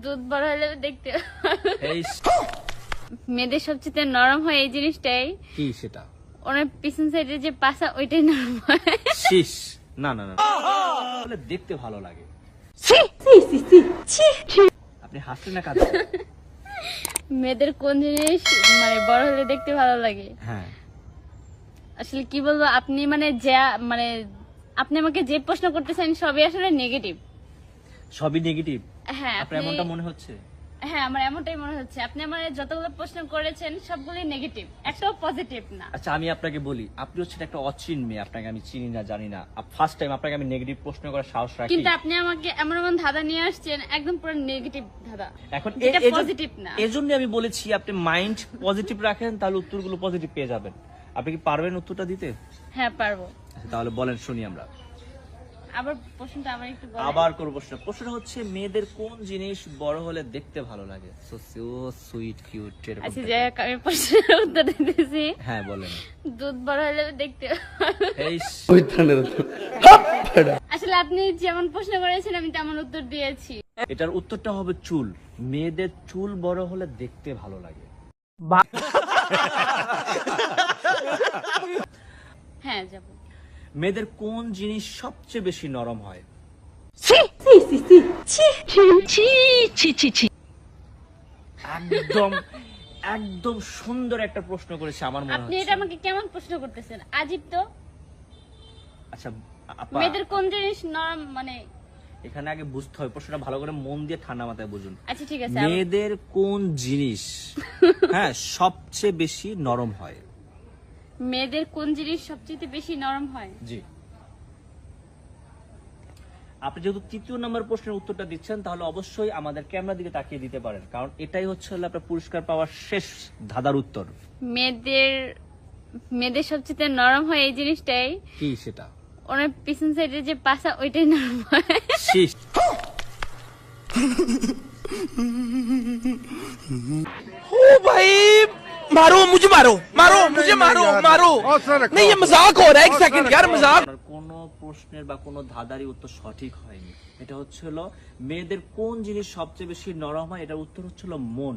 দুধ বড় হলে দেখতে এই মেয়েদের সবচেয়ে নরম হয় এই জিনিসটাই। কি সেটা? ওনার পিছন সাইডে যে পাছা ওইটাই নরম হয়। শীষ। না না না, বলে দেখতে ভালো লাগে। আপনি হাসলেন না কাঁদছেন? মেয়েদের কোন জিনিস মানে বড় হলে দেখতে ভালো লাগে? হ্যাঁ, আসলে কি বলবো, আপনি মানে মানে আপনি আমাকে যে প্রশ্ন করতেছেন সবই আসলে নেগেটিভ। সবই নেগেটিভ? হ্যাঁ আপনার এমনটা মনে হচ্ছে? হ্যাঁ, আমার এমনটাই মনে হচ্ছে। আপনি আমার যতগুলো প্রশ্ন করেছেন সবগুলোই নেগেটিভ, একটাও পজিটিভ না। আচ্ছা, আমি আপনাকে বলি, আপনি হচ্ছেন একটা অচিন মেয়ে, আপনাকে আমি চিনি না, জানি না। ফার্স্ট টাইম আপনাকে আমি নেগেটিভ প্রশ্ন করার সাহস রাখি। কিন্তু আপনি আমাকে এমন এমন ধাঁধা নিয়ে আসছেন, একদম পুরো নেগেটিভ ধাঁধা, এখন এটা পজিটিভ না। এজন্য আমি বলেছি আপনি মাইন্ড পজিটিভ রাখেন, তাহলে উত্তরগুলো পজিটিভ পেয়ে যাবেন। আপনি কি পারবেন উত্তরটা দিতে? হ্যাঁ পারবো। আচ্ছা, তাহলে বলেন, শুনি আমরা। আবার প্রশ্নটা আমার একটু বলেন। আবার কোন প্রশ্ন? প্রশ্নটা হচ্ছে মেয়েদের কোন জিনিস বড় হলে দেখতে ভালো লাগে? So sweet cute. আচ্ছা, যাই হোক, আমি প্রশ্নের উত্তর দিতেছি। হ্যাঁ বলেন। দুধ বড় হলে দেখতে এই আসলে আপনি যেমন প্রশ্ন করেছেন আমি তেমন উত্তর দিয়েছি। এটার উত্তরটা হবে চুল। মেয়েদের চুল বড় হলে দেখতে ভালো লাগে। হ্যাঁ যাব। মেয়েদের কোন জিনিস সবচেয়ে বেশি নরম হয়? একদম একদম সুন্দর একটা প্রশ্ন করেছে আমার মনে আপনি হচ্ছে। এটা আমাকে কেমন প্রশ্ন করতেছেন? আজীব তো। আচ্ছা আপা, মেয়েদের কোন জিনিস নরম মানে? এখানে আগে বুঝতে হবে, প্রশ্নটা ভালো করে মন দিয়ে ঠান্ডা মাথায় বুঝুন। আচ্ছা ঠিক আছে। মেয়েদের কোন জিনিস হ্যাঁ সবচেয়ে বেশি নরম হয়? মেয়েদের কোন জিনিস সবচেয়ে বেশি নরম হয়? জি, আপনি যেহেতু তৃতীয় নম্বর প্রশ্নের উত্তরটা দিচ্ছেন, তাহলে অবশ্যই আমাদের ক্যামেরার দিকে তাকিয়ে দিতে পারেন, কারণ এটাই হচ্ছে আপনার পুরস্কার পাওয়ার শেষ ধাঁধার উত্তর। মেয়েদের সবচেয়ে নরম হয় এই জিনিসটাই। কি সেটা? ওনার পিছন সাইডে যে পাছা ওইটাই নরম হয়। শীষ। ओ भाई मारो मुझे, मारो मारो मुझे, मारो मारो। नहीं ये मजाक हो रहा है, एक सेकंड यार, मजाक। আপনার কোন প্রশ্নের বা কোন ধাঁধারই উত্তর সঠিক হয়নি। এটা হচ্ছে মেয়েদের কোন জিনিস সবচেয়ে বেশি নরম হয়, এটার উত্তর হচ্ছে মন।